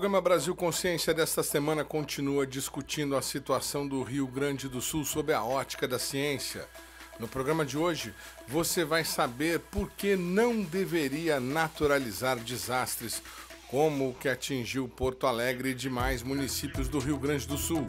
programa Brasil Consciência desta semana continua discutindo a situação do Rio Grande do Sul sob a ótica da ciência. No programa de hoje, você vai saber por que não deveria naturalizar desastres como o que atingiu Porto Alegre e demais municípios do Rio Grande do Sul.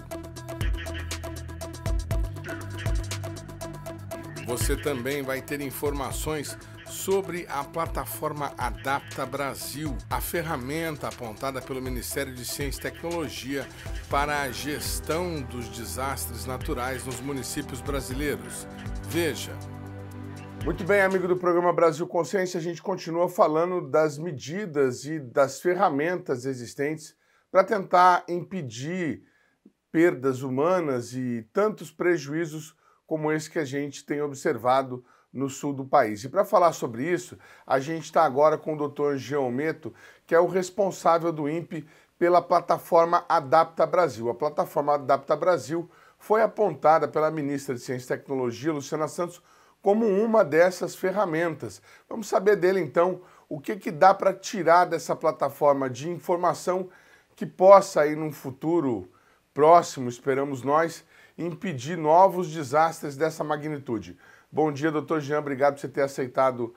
Você também vai ter informações sobre a plataforma Adapta Brasil, a ferramenta apontada pelo Ministério de Ciência e Tecnologia para a gestão dos desastres naturais nos municípios brasileiros. Veja. Muito bem, amigo do programa Brasil Consciência, a gente continua falando das medidas e das ferramentas existentes para tentar impedir perdas humanas e tantos prejuízos como esse que a gente tem observado no sul do país. E para falar sobre isso, a gente está agora com o Dr. Jean Meto, que é o responsável do INPE pela plataforma Adapta Brasil. A plataforma Adapta Brasil foi apontada pela ministra de Ciência e Tecnologia, Luciana Santos, como uma dessas ferramentas. Vamos saber dele, então, o que dá para tirar dessa plataforma de informação que possa, aí, num futuro próximo, esperamos nós, impedir novos desastres dessa magnitude. Bom dia, doutor Jean, obrigado por você ter aceitado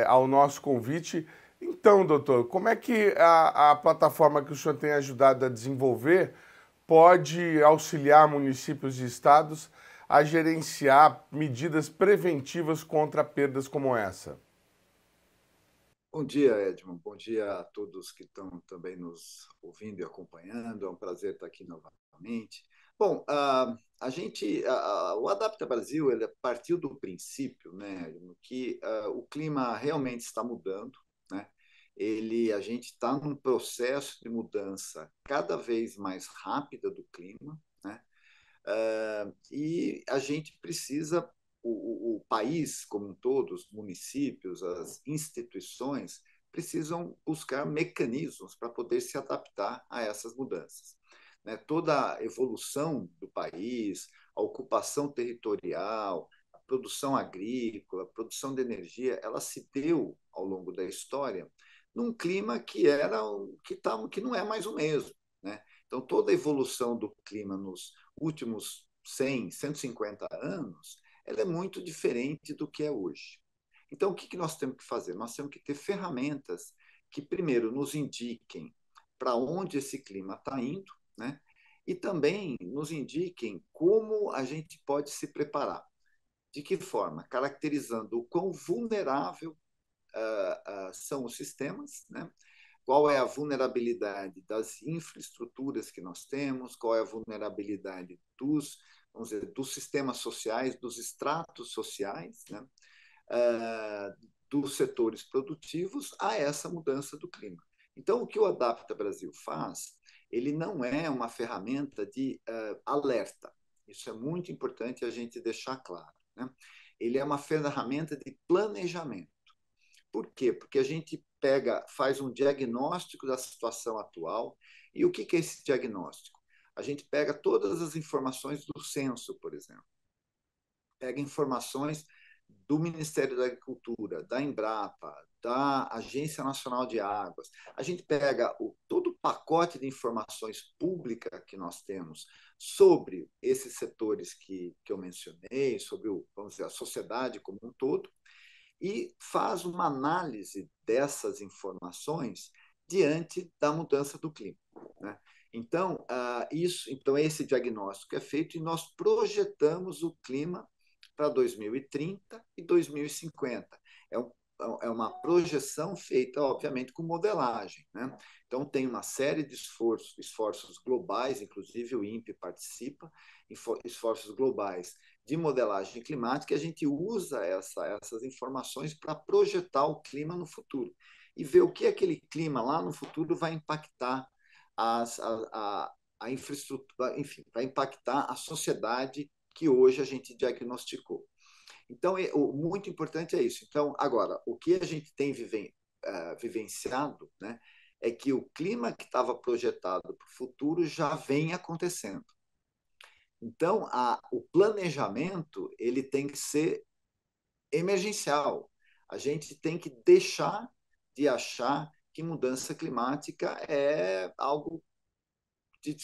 ao nosso convite. Então, doutor, como é que a plataforma que o senhor tem ajudado a desenvolver pode auxiliar municípios e estados a gerenciar medidas preventivas contra perdas como essa? Bom dia, Edmond. Bom dia a todos que estão também nos ouvindo e acompanhando. É um prazer estar aqui novamente. Bom, o Adapta Brasil ele partiu do princípio, né, que o clima realmente está mudando, né? A gente está num processo de mudança cada vez mais rápida do clima, né? E a gente precisa, o país como um todo, os municípios, as instituições, precisam buscar mecanismos para poder se adaptar a essas mudanças. Né? Toda a evolução do país, a ocupação territorial, a produção agrícola, a produção de energia, ela se deu ao longo da história num clima que não é mais o mesmo. Né? Então, toda a evolução do clima nos últimos 100, 150 anos, ela é muito diferente do que é hoje. Então, o que nós temos que fazer? Nós temos que ter ferramentas que, primeiro, nos indiquem para onde esse clima está indo, né? E também nos indiquem como a gente pode se preparar. De que forma? Caracterizando o quão vulnerável são os sistemas, né? Qual é a vulnerabilidade das infraestruturas que nós temos, qual é a vulnerabilidade vamos dizer, dos sistemas sociais, dos estratos sociais, né? Dos setores produtivos a essa mudança do clima. Então, o que o Adapta Brasil faz, ele não é uma ferramenta de alerta. Isso é muito importante a gente deixar claro. Né? Ele é uma ferramenta de planejamento. Por quê? Porque a gente faz um diagnóstico da situação atual. E o que é esse diagnóstico? A gente pega todas as informações do censo, por exemplo. Pega informações do Ministério da Agricultura, da Embrapa, da Agência Nacional de Águas. A gente pega todo o pacote de informações públicas que nós temos sobre esses setores que eu mencionei, sobre vamos dizer, a sociedade como um todo, e faz uma análise dessas informações diante da mudança do clima. Né? Então, esse diagnóstico é feito e nós projetamos o clima para 2030 e 2050. É uma projeção feita, obviamente, com modelagem. Né? Então, tem uma série de esforços globais, inclusive o INPE participa, esforços globais de modelagem climática, e a gente usa essas informações para projetar o clima no futuro e ver o que aquele clima lá no futuro vai impactar a infraestrutura, enfim, vai impactar a sociedade que hoje a gente diagnosticou. Então, muito importante é isso. Então, agora, o que a gente tem vivenciado, né, é que o clima que estava projetado para o futuro já vem acontecendo. Então, o planejamento ele tem que ser emergencial. A gente tem que deixar de achar que mudança climática é algo de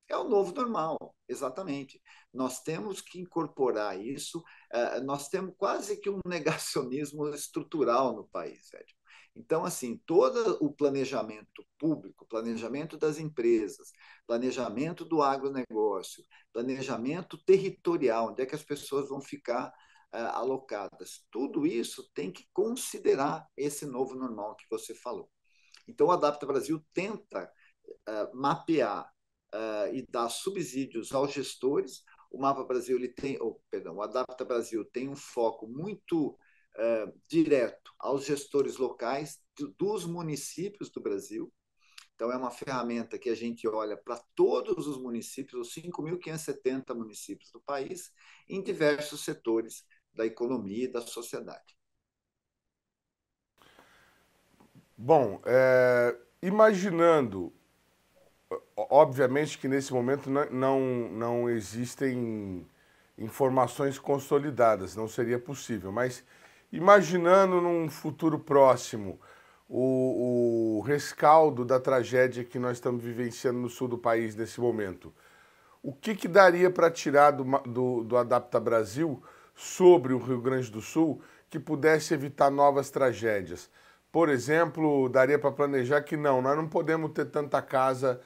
é o novo normal, exatamente. Nós temos que incorporar isso. Nós temos quase que um negacionismo estrutural no país, velho. Então, assim, todo o planejamento público, planejamento das empresas, planejamento do agronegócio, planejamento territorial, onde é que as pessoas vão ficar alocadas, tudo isso tem que considerar esse novo normal que você falou. Então, o Adapta Brasil tenta mapear e dar subsídios aos gestores. O Mapa Brasil ele tem, perdão, o Adapta Brasil tem um foco muito direto aos gestores locais dos municípios do Brasil. Então, é uma ferramenta que a gente olha para todos os municípios, os 5.570 municípios do país, em diversos setores da economia e da sociedade. Bom, imaginando, obviamente que nesse momento não existem informações consolidadas, não seria possível, mas imaginando num futuro próximo o rescaldo da tragédia que nós estamos vivenciando no sul do país nesse momento, o que daria para tirar do Adapta Brasil sobre o Rio Grande do Sul que pudesse evitar novas tragédias? Por exemplo, daria para planejar que nós não podemos ter tanta casa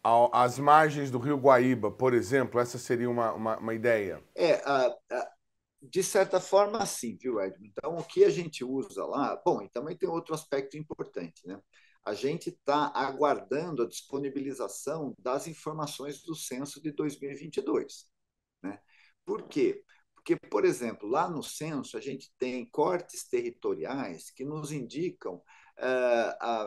às margens do Rio Guaíba, por exemplo. Essa seria uma ideia. De certa forma, sim, viu, Edmund? Então, o que a gente usa lá... Bom, e também tem outro aspecto importante, né? A gente está aguardando a disponibilização das informações do censo de 2022, né? Por quê? Porque, por exemplo, lá no censo, a gente tem cortes territoriais que nos indicam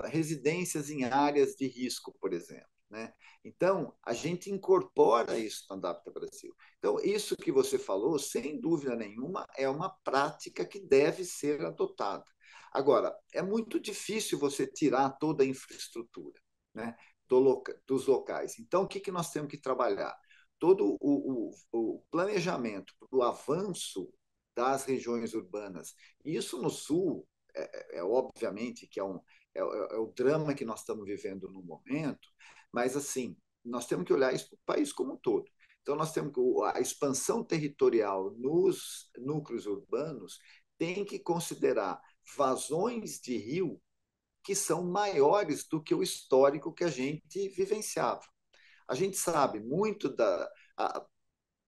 residências em áreas de risco, por exemplo, né? Então, a gente incorpora isso no Adapta Brasil. Então, isso que você falou, sem dúvida nenhuma, é uma prática que deve ser adotada. Agora, é muito difícil você tirar toda a infraestrutura, né, dos locais. Então, o que nós temos que trabalhar? Todo o planejamento do avanço das regiões urbanas. Isso no Sul, obviamente que é o drama que nós estamos vivendo no momento, mas assim, nós temos que olhar isso para o país como um todo. Então, nós temos que a expansão territorial nos núcleos urbanos tem que considerar vazões de rio que são maiores do que o histórico que a gente vivenciava. A gente sabe muito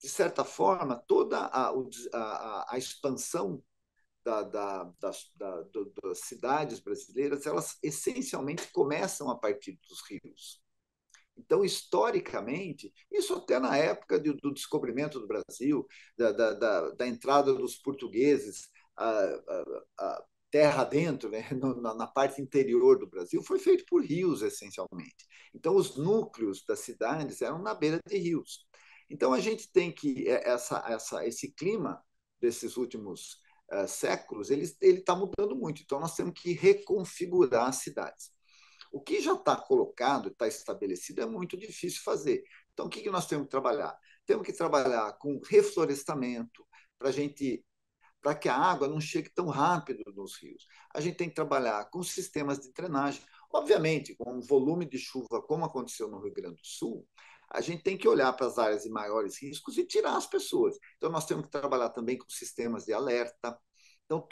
de certa forma, toda a expansão das cidades brasileiras, elas essencialmente começam a partir dos rios. Então, historicamente, isso até na época do descobrimento do Brasil, da entrada dos portugueses a terra dentro, né, na parte interior do Brasil, foi feito por rios, essencialmente. Então, os núcleos das cidades eram na beira de rios. Então, a gente tem que, esse clima desses últimos séculos, ele está mudando muito. Então, nós temos que reconfigurar as cidades. O que já está colocado, está estabelecido, é muito difícil fazer. Então, o que nós temos que trabalhar? Temos que trabalhar com reflorestamento, para que a água não chegue tão rápido nos rios. A gente tem que trabalhar com sistemas de drenagem. Obviamente, com um volume de chuva, como aconteceu no Rio Grande do Sul, a gente tem que olhar para as áreas de maiores riscos e tirar as pessoas. Então, nós temos que trabalhar também com sistemas de alerta. Então,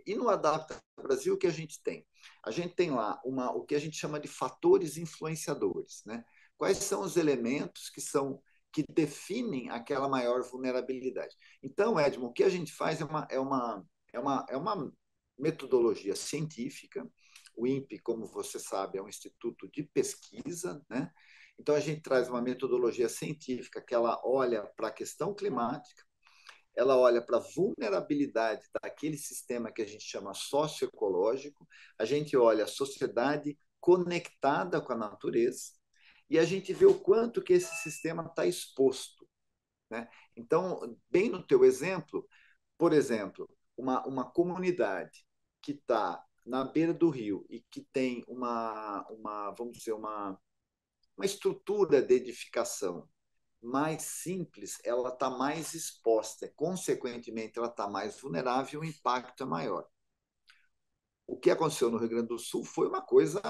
e no Adapta Brasil, o que a gente tem? A gente tem lá o que a gente chama de fatores influenciadores, né? Quais são os elementos que definem aquela maior vulnerabilidade? Então, Edmond, o que a gente faz é uma metodologia científica. O INPE, como você sabe, é um instituto de pesquisa, né? Então, a gente traz uma metodologia científica que ela olha para a questão climática, ela olha para a vulnerabilidade daquele sistema que a gente chama socioecológico, a gente olha a sociedade conectada com a natureza e a gente vê o quanto que esse sistema está exposto, né? Então, bem no teu exemplo, por exemplo, uma comunidade que está na beira do rio e que tem vamos dizer, uma estrutura de edificação mais simples, ela está mais exposta, consequentemente, ela está mais vulnerável e o impacto é maior. O que aconteceu no Rio Grande do Sul foi uma coisa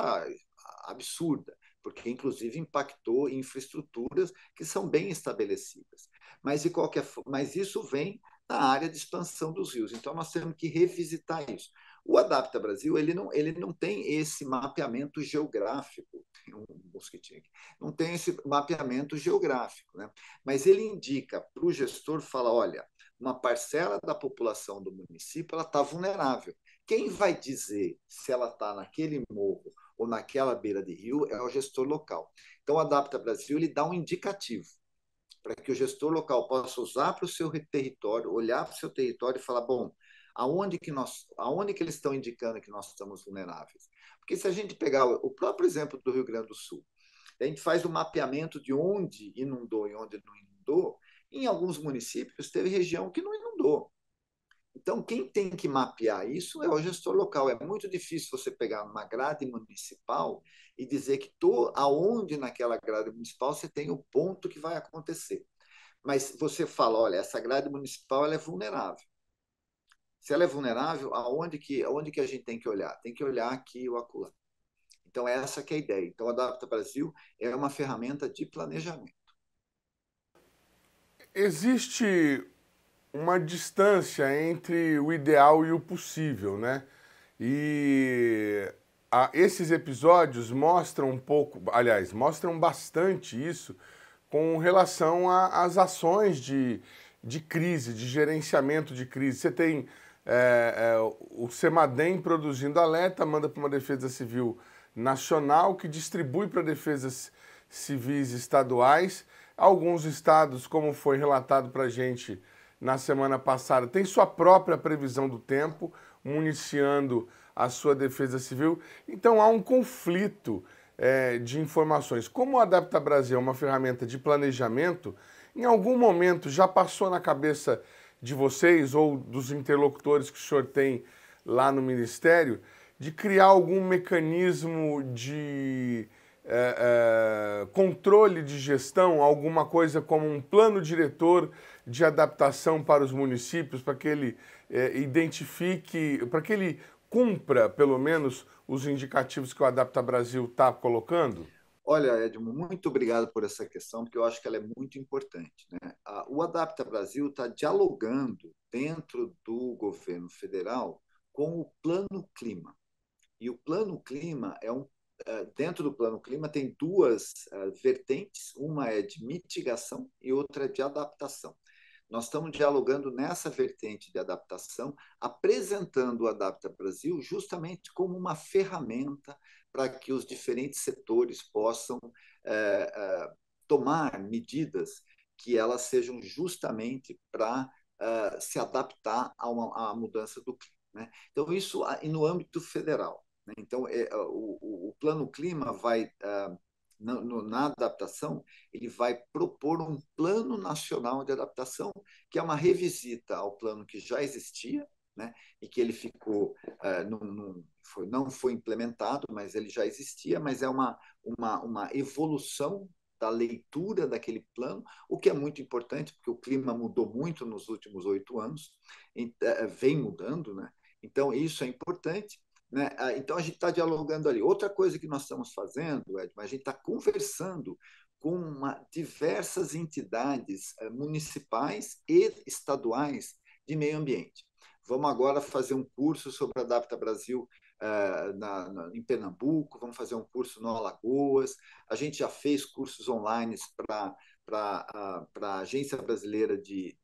absurda, porque inclusive impactou em infraestruturas que são bem estabelecidas. Mas isso vem na área de expansão dos rios. Então nós temos que revisitar isso. O Adapta Brasil ele não tem esse mapeamento geográfico, tem um mosquitinho aqui, não tem esse mapeamento geográfico, né? Mas ele indica para o gestor, fala, olha, uma parcela da população do município ela está vulnerável. Quem vai dizer se ela está naquele morro ou naquela beira de rio é o gestor local. Então, o Adapta Brasil ele dá um indicativo para que o gestor local possa usar para o seu território, olhar para o seu território e falar, bom, aonde que eles estão indicando que nós estamos vulneráveis? Porque se a gente pegar o próprio exemplo do Rio Grande do Sul, a gente faz o mapeamento de onde inundou e onde não inundou, em alguns municípios teve região que não inundou. Então, quem tem que mapear isso é o gestor local. É muito difícil você pegar uma grade municipal e dizer que aonde naquela grade municipal você tem o ponto que vai acontecer. Mas você fala, olha, essa grade municipal ela é vulnerável. Se ela é vulnerável, aonde que a gente tem que olhar? Tem que olhar aqui ou acolá. Então, essa que é a ideia. Então, a Adapta Brasil é uma ferramenta de planejamento. Existe uma distância entre o ideal e o possível, né? E esses episódios mostram um pouco, aliás, mostram bastante isso com relação às ações de crise, de gerenciamento de crise. Você tem o CEMADEM produzindo alerta, manda para uma Defesa Civil Nacional, que distribui para defesas civis estaduais. Alguns estados, como foi relatado para a gente na semana passada, tem sua própria previsão do tempo, municiando a sua defesa civil. Então há um conflito de informações. Como o Adapta Brasil é uma ferramenta de planejamento, em algum momento já passou na cabeça de vocês ou dos interlocutores que o senhor tem lá no Ministério de criar algum mecanismo de controle de gestão, alguma coisa como um plano diretor de adaptação para os municípios, para que ele identifique, para que ele cumpra, pelo menos, os indicativos que o Adapta Brasil está colocando? Olha, Edmo, muito obrigado por essa questão, porque eu acho que ela é muito importante, né? O Adapta Brasil está dialogando dentro do governo federal com o Plano Clima. E o Plano Clima dentro do Plano Clima tem duas vertentes, uma é de mitigação e outra é de adaptação. Nós estamos dialogando nessa vertente de adaptação, apresentando o Adapta Brasil justamente como uma ferramenta para que os diferentes setores possam tomar medidas que elas sejam justamente para se adaptar à mudança do clima, né? Então, isso no âmbito federal. Né? Então, o Plano Clima vai na adaptação, ele vai propor um plano nacional de adaptação, que é uma revisita ao plano que já existia, né, e que ele ficou, não foi implementado, mas ele já existia, mas é uma evolução da leitura daquele plano, o que é muito importante, porque o clima mudou muito nos últimos 8 anos, vem mudando, né? Então, isso é importante. Né? Então, a gente está dialogando ali. Outra coisa que nós estamos fazendo, Edmar, a gente está conversando com diversas entidades municipais e estaduais de meio ambiente. Vamos agora fazer um curso sobre a Adapta Brasil em Pernambuco, vamos fazer um curso no Alagoas. A gente já fez cursos online para a Agência Brasileira de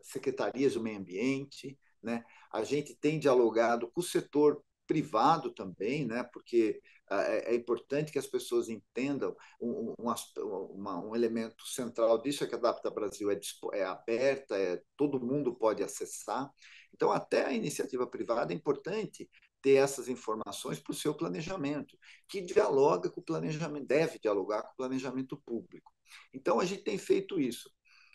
Secretarias do Meio Ambiente. Né? A gente tem dialogado com o setor privado também, né? Porque é importante que as pessoas entendam um elemento central disso é que a Adapta Brasil é aberta, todo mundo pode acessar. Então, até a iniciativa privada é importante ter essas informações para o seu planejamento, que dialoga com o planejamento, deve dialogar com o planejamento público. Então, a gente tem feito isso.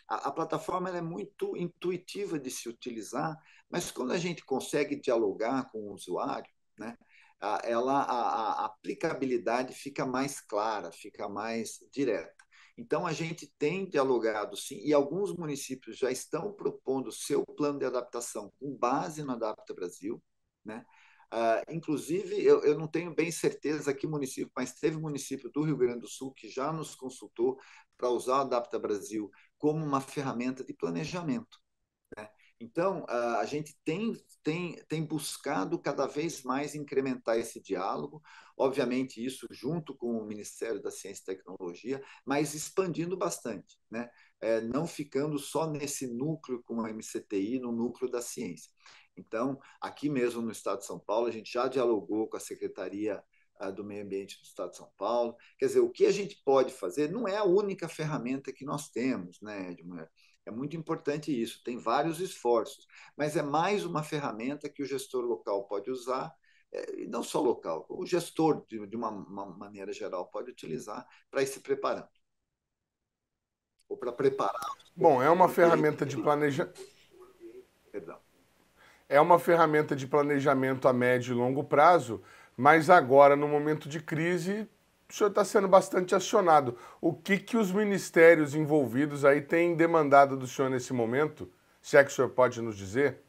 A plataforma é muito intuitiva de se utilizar, mas quando a gente consegue dialogar com o usuário, né, a aplicabilidade fica mais clara, fica mais direta. Então, a gente tem dialogado, sim, e alguns municípios já estão propondo seu plano de adaptação com base no Adapta Brasil, né? Inclusive, eu não tenho bem certeza que município, mas teve município do Rio Grande do Sul que já nos consultou para usar o Adapta Brasil como uma ferramenta de planejamento. Então, a gente tem buscado cada vez mais incrementar esse diálogo, obviamente, isso junto com o Ministério da Ciência e Tecnologia, mas expandindo bastante, né? Não ficando só nesse núcleo com a MCTI, no núcleo da ciência. Então, aqui mesmo no Estado de São Paulo, a gente já dialogou com a Secretaria do Meio Ambiente do Estado de São Paulo. Quer dizer, o que a gente pode fazer não é a única ferramenta que nós temos, né, Edmar? É muito importante isso, tem vários esforços, mas é mais uma ferramenta que o gestor local pode usar, e não só local, o gestor, de uma maneira geral, pode utilizar para ir se preparando, ou para preparar. Bom, é uma Porque a ferramenta gente. de planeja... Perdão. é uma ferramenta de planejamento a médio e longo prazo, mas agora, no momento de crise, o senhor está sendo bastante acionado. O que os ministérios envolvidos aí têm demandado do senhor nesse momento? Se é que o senhor pode nos dizer?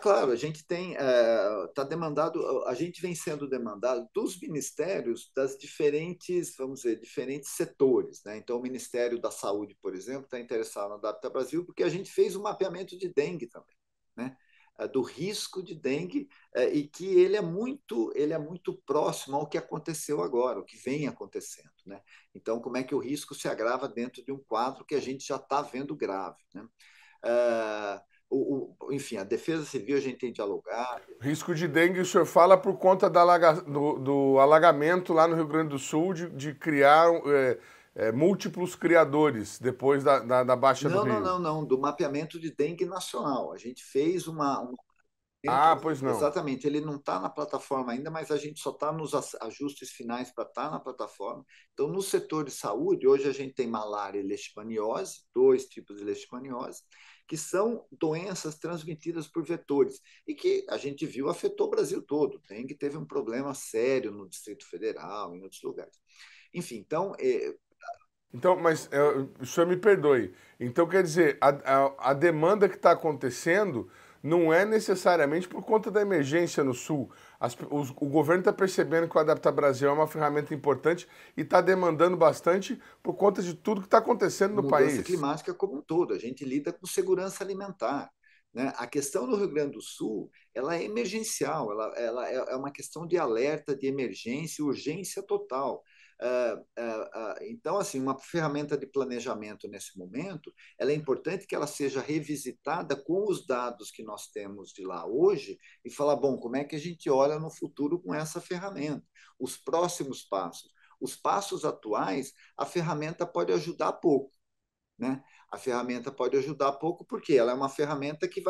Claro, a gente tem, está demandado, a gente vem sendo demandado dos ministérios das diferentes, vamos dizer, diferentes setores, né? Então, o Ministério da Saúde, por exemplo, está interessado no Adapta Brasil porque a gente fez um mapeamento de dengue também, né? Do risco de dengue, e que ele é muito próximo ao que aconteceu agora, o que vem acontecendo, né? Então, como é que o risco se agrava dentro de um quadro que a gente já está vendo grave, né? Enfim, a Defesa Civil a gente tem dialogado. Risco de dengue, o senhor fala por conta do alagamento lá no Rio Grande do Sul, de criar múltiplos criadores depois da baixa do Não, não, rio. não, não, do mapeamento de dengue nacional. A gente fez um Ah, pois não. exatamente, ele não está na plataforma ainda, mas a gente só está nos ajustes finais para estar na plataforma. Então, no setor de saúde, hoje a gente tem malária e leishmaniose, dois tipos de leishmaniose, que são doenças transmitidas por vetores e que a gente viu afetou o Brasil todo. O dengue teve um problema sério no Distrito Federal, em outros lugares. Enfim, então, Então, mas o senhor me perdoe. Então, quer dizer, a demanda que está acontecendo não é necessariamente por conta da emergência no Sul. O governo está percebendo que o Adapta Brasil é uma ferramenta importante e está demandando bastante por conta de tudo que está acontecendo no mudança país. climática como um todo. A gente lida com segurança alimentar, né? A questão no Rio Grande do Sul ela é emergencial, ela é uma questão de alerta, de emergência, urgência total. Então, assim, uma ferramenta de planejamento nesse momento, ela é importante que ela seja revisitada com os dados que nós temos de lá hoje e falar, bom, como é que a gente olha no futuro com essa ferramenta? Os próximos passos. Os passos atuais, a ferramenta pode ajudar pouco, né? A ferramenta pode ajudar pouco porque ela é uma ferramenta que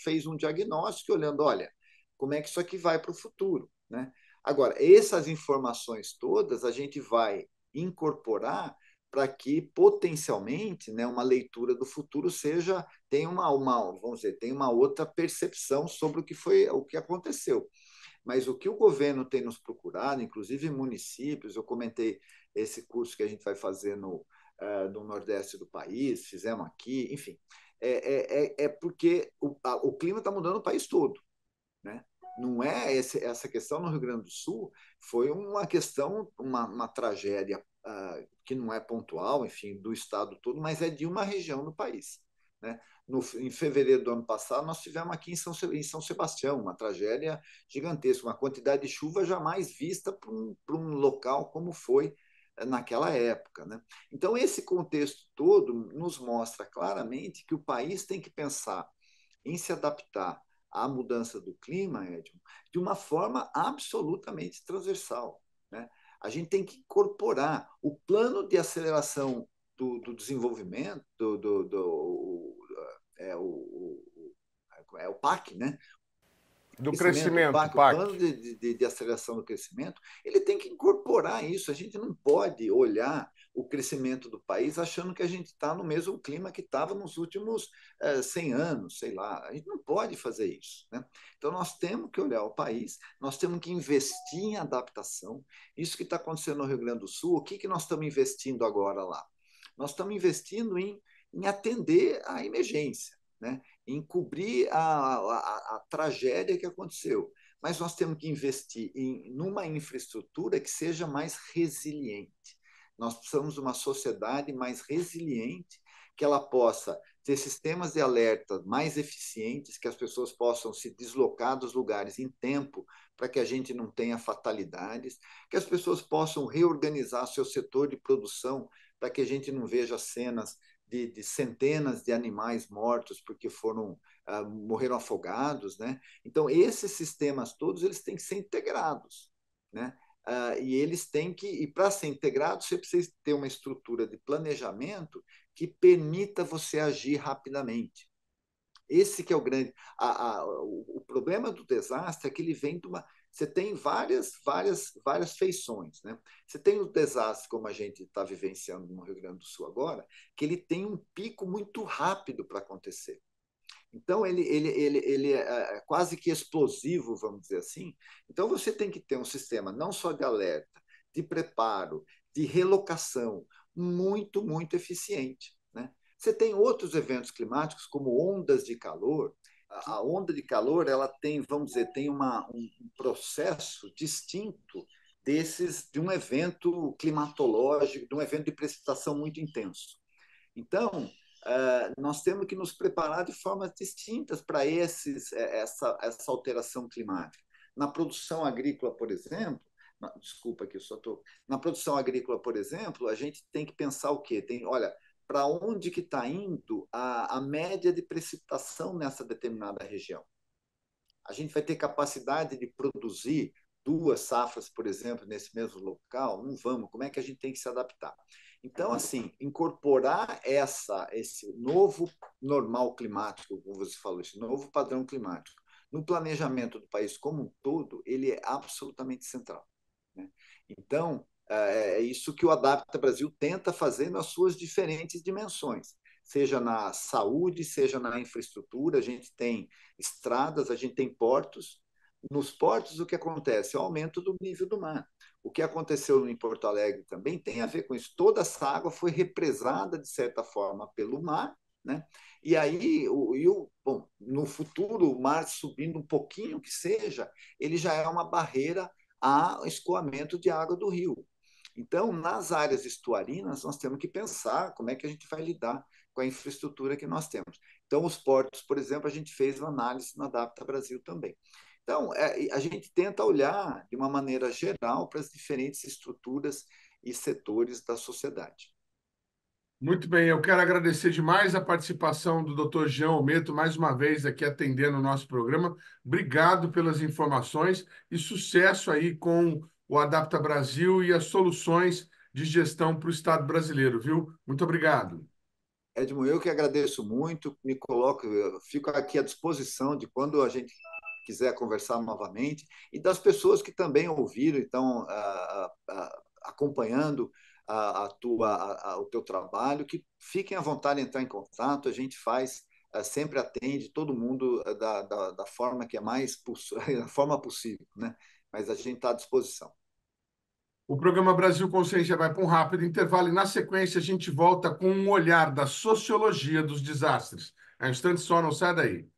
fez um diagnóstico olhando, olha, como é que isso aqui vai para o futuro, né? Agora, essas informações todas a gente vai incorporar para que potencialmente, né, uma leitura do futuro tenha vamos dizer, tenha uma outra percepção sobre o que aconteceu. Mas o que o governo tem nos procurado, inclusive municípios, eu comentei esse curso que a gente vai fazer no Nordeste do país, fizemos aqui, enfim, é porque o clima está mudando o país todo, né? Não é essa questão no Rio Grande do Sul, foi uma questão, uma tragédia que não é pontual, enfim, do estado todo, mas é de uma região do país, né? Em fevereiro do ano passado, nós tivemos aqui em São Sebastião uma tragédia gigantesca, uma quantidade de chuva jamais vista para um local como foi naquela época, né? Então, esse contexto todo nos mostra claramente que o país tem que pensar em se adaptar à mudança do clima, Edson, de uma forma absolutamente transversal, né? A gente tem que incorporar o plano de aceleração do desenvolvimento, o PAC, né? Do Crescimento, o crescimento, PAC, o plano PAC. de aceleração do crescimento, ele tem que incorporar isso. A gente não pode olhar o crescimento do país achando que a gente está no mesmo clima que estava nos últimos 100 anos, sei lá. A gente não pode fazer isso, né? Então, nós temos que olhar o país, nós temos que investir em adaptação. Isso que está acontecendo no Rio Grande do Sul, o que nós estamos investindo agora lá? Nós estamos investindo em atender a emergência, né? Em cobrir a tragédia que aconteceu. Mas nós temos que investir numa infraestrutura que seja mais resiliente. Nós precisamos de uma sociedade mais resiliente, que ela possa ter sistemas de alerta mais eficientes, que as pessoas possam se deslocar dos lugares em tempo para que a gente não tenha fatalidades, que as pessoas possam reorganizar seu setor de produção para que a gente não veja cenas de centenas de animais mortos porque morreram afogados, né? Então, esses sistemas todos eles têm que ser integrados, né? E eles têm que, e para ser integrado, você precisa ter uma estrutura de planejamento que permita você agir rapidamente. Esse que é o grande. O problema do desastre é que ele vem de uma. Você tem várias feições, né? Você tem o desastre, como a gente está vivenciando no Rio Grande do Sul agora, que ele tem um pico muito rápido para acontecer. Então, ele é quase que explosivo, vamos dizer assim. Então, você tem que ter um sistema não só de alerta, de preparo, de relocação, muito, muito eficiente, né? Você tem outros eventos climáticos, como ondas de calor. A onda de calor, ela tem, vamos dizer, tem um processo distinto de um evento climatológico, de um evento de precipitação muito intenso. Então, nós temos que nos preparar de formas distintas para essa alteração climática. Na produção agrícola, por exemplo, desculpa que eu só estou. Na produção agrícola, por exemplo, a gente tem que pensar o quê? Olha, para onde que está indo a média de precipitação nessa determinada região? A gente vai ter capacidade de produzir 2 safras, por exemplo, nesse mesmo local? Não vamos. Como é que a gente tem que se adaptar? Então, assim, incorporar esse novo normal climático, como você falou, esse novo padrão climático, no planejamento do país como um todo, ele é absolutamente central, né? Então, é isso que o Adapta Brasil tenta fazer nas suas diferentes dimensões, seja na saúde, seja na infraestrutura. A gente tem estradas, a gente tem portos. Nos portos, o que acontece? É o aumento do nível do mar. O que aconteceu em Porto Alegre também tem a ver com isso. Toda essa água foi represada, de certa forma, pelo mar, né? E aí, bom, no futuro, o mar subindo um pouquinho que seja, ele já é uma barreira ao escoamento de água do rio. Então, nas áreas estuarinas, nós temos que pensar como é que a gente vai lidar com a infraestrutura que nós temos. Então, os portos, por exemplo, a gente fez uma análise no Adapta Brasil também. Então, a gente tenta olhar de uma maneira geral para as diferentes estruturas e setores da sociedade. Muito bem, eu quero agradecer demais a participação do Dr. Jean Ometo, mais uma vez aqui atendendo o nosso programa. Obrigado pelas informações e sucesso aí com o Adapta Brasil e as soluções de gestão para o Estado brasileiro, viu? Muito obrigado. Edmo, eu que agradeço muito, eu fico aqui à disposição de quando a gente quiser conversar novamente, e das pessoas que também ouviram, então, acompanhando o teu trabalho, que fiquem à vontade de entrar em contato. A gente sempre atende todo mundo da forma que é da forma possível, né? Mas a gente está à disposição. O programa Brasil Consciência vai para um rápido intervalo e, na sequência, a gente volta com um olhar da sociologia dos desastres. É um instante só, não sai daí.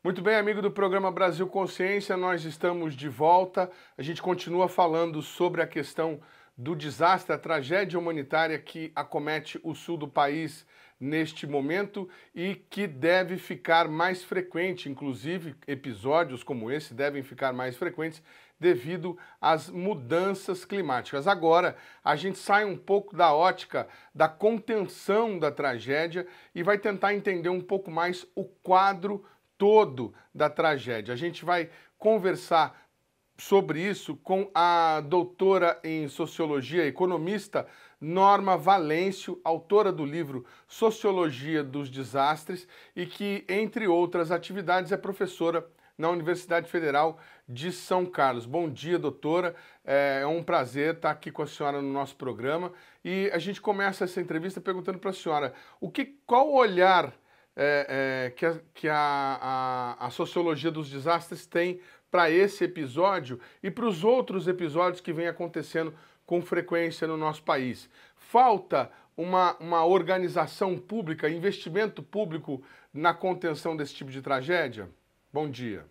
Muito bem, amigo do programa Brasil Consciência, nós estamos de volta. A gente continua falando sobre a questão do desastre, a tragédia humanitária que acomete o sul do país neste momento e que deve ficar mais frequente, inclusive episódios como esse devem ficar mais frequentes devido às mudanças climáticas. Agora, a gente sai um pouco da ótica da contenção da tragédia e vai tentar entender um pouco mais o quadro todo da tragédia. A gente vai conversar sobre isso com a doutora em Sociologia, economista Norma Valêncio, autora do livro Sociologia dos Desastres e que, entre outras atividades, é professora na Universidade Federal de São Carlos. Bom dia, doutora. É um prazer estar aqui com a senhora no nosso programa. E a gente começa essa entrevista perguntando para a senhora qual o olhar que a sociologia dos desastres tem para esse episódio e para os outros episódios que vêm acontecendo com frequência no nosso país. Falta uma organização pública, investimento público na contenção desse tipo de tragédia? Bom dia.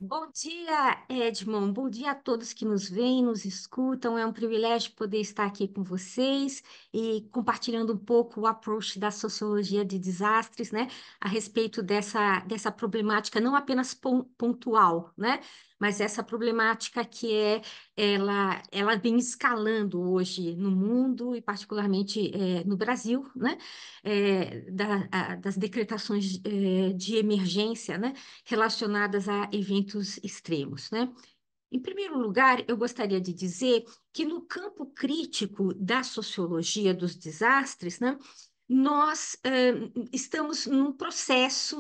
Bom dia, Edmond. Bom dia a todos que nos veem, nos escutam. É um privilégio poder estar aqui com vocês e compartilhando um pouco o approach da sociologia de desastres, né, a respeito dessa problemática não apenas pontual, né, mas essa problemática que ela vem escalando hoje no mundo e particularmente no Brasil, né, das decretações de emergência, né, relacionadas a eventos extremos, né? Em primeiro lugar, eu gostaria de dizer que no campo crítico da sociologia dos desastres, né, nós estamos num processo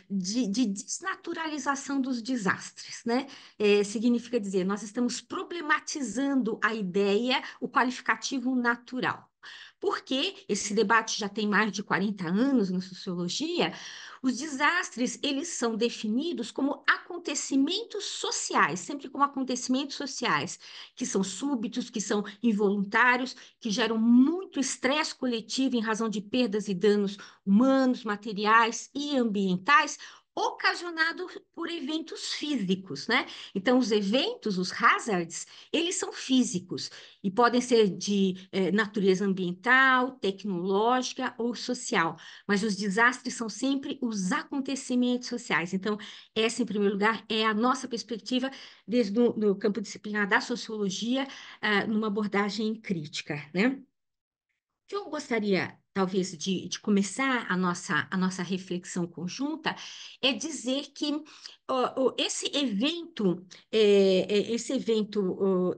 de desnaturalização dos desastres, né? Significa dizer, nós estamos problematizando a ideia, o qualificativo natural. Porque esse debate já tem mais de 40 anos na sociologia, os desastres, eles são definidos como acontecimentos sociais, sempre como acontecimentos sociais, que são súbitos, que são involuntários, que geram muito estresse coletivo em razão de perdas e danos humanos, materiais e ambientais, ocasionado por eventos físicos, né? Então, os eventos, os hazards, eles são físicos e podem ser de natureza ambiental, tecnológica ou social, mas os desastres são sempre os acontecimentos sociais. Então, essa, em primeiro lugar, é a nossa perspectiva desde o campo disciplinar da sociologia, numa abordagem crítica, né? O que eu gostaria, talvez, de começar a nossa reflexão conjunta é dizer que esse evento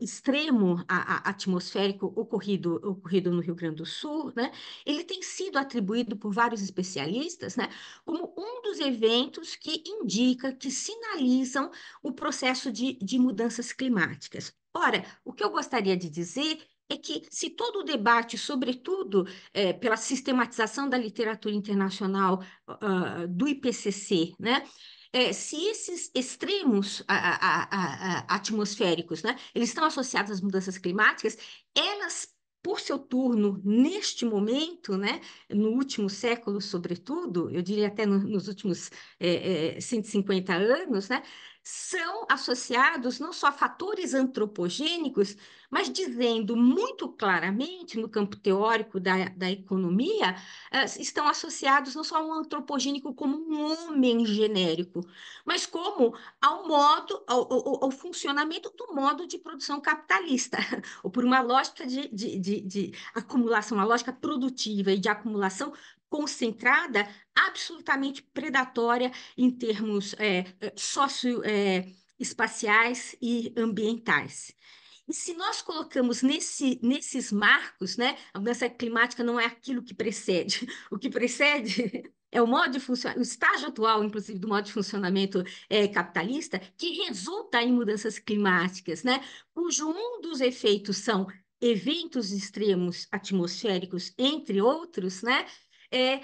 extremo atmosférico ocorrido no Rio Grande do Sul, né, ele tem sido atribuído por vários especialistas, né, como um dos eventos que indica, que sinalizam o processo de mudanças climáticas. Ora, o que eu gostaria de dizer é que se todo o debate, sobretudo pela sistematização da literatura internacional do IPCC, né, se esses extremos atmosféricos, né, eles estão associados às mudanças climáticas, elas, por seu turno, neste momento, né, no último século, sobretudo, eu diria até nos últimos 150 anos, né, são associados não só a fatores antropogênicos, mas dizendo muito claramente, no campo teórico da economia, estão associados não só a um antropogênico como um homem genérico, mas como ao funcionamento do modo de produção capitalista, ou por uma lógica de acumulação, uma lógica produtiva e de acumulação concentrada, absolutamente predatória em termos espaciais e ambientais. E se nós colocamos nesses marcos, né, a mudança climática não é aquilo que precede. O que precede é o modo de funcionamento, o estágio atual, inclusive, do modo de funcionamento capitalista, que resulta em mudanças climáticas, né, cujo um dos efeitos são eventos extremos atmosféricos, entre outros, né,